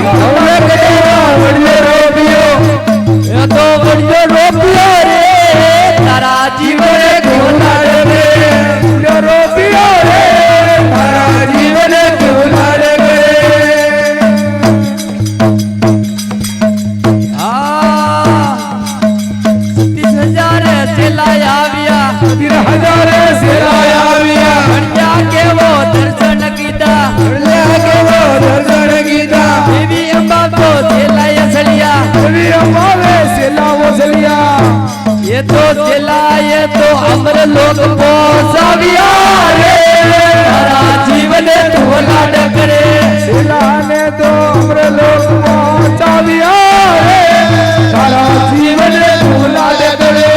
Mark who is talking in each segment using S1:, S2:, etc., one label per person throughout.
S1: હવે કરેલા વડિયો રોપિયો એ તો વડિયો રોપિયો રે તારા જીવને ગોલાડે રે વડિયો રોપિયો રે તારા જીવને ગોલાડે રે આ 30,000 સેલા આવ્યા 30,000 સેલા આવ્યા વડિયા કેવો દર્શન કીધા વડિયા કેવો દર્શન કીધા દેવી અંબા તો સેલા સળિયા દેવી અંબાવે સેલા વસલિયા ये तो सेला ये तो अमर लोक पहुंचाविया रे तारा जीवन तू लाड करे सेला ने तो अमर लोक पहुंचाविया रे तारा जीवन तू लाड करे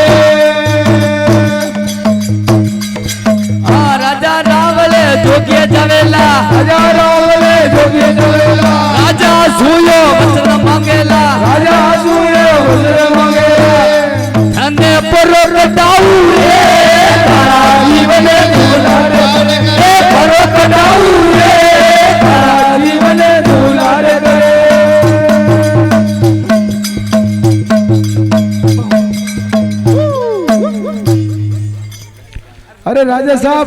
S1: आ राजा रावले जोगे जवेला राजा रावले जोगे जवेला राजा सुयो वस्त्र मांगेला राजा सुयो वस्त्र मांगेला धन्य परो कटाऊ रे तारा जीवन दुलारे ए परो कटाऊ रे तारा जीवन दुलारे करे अरे राजा साहब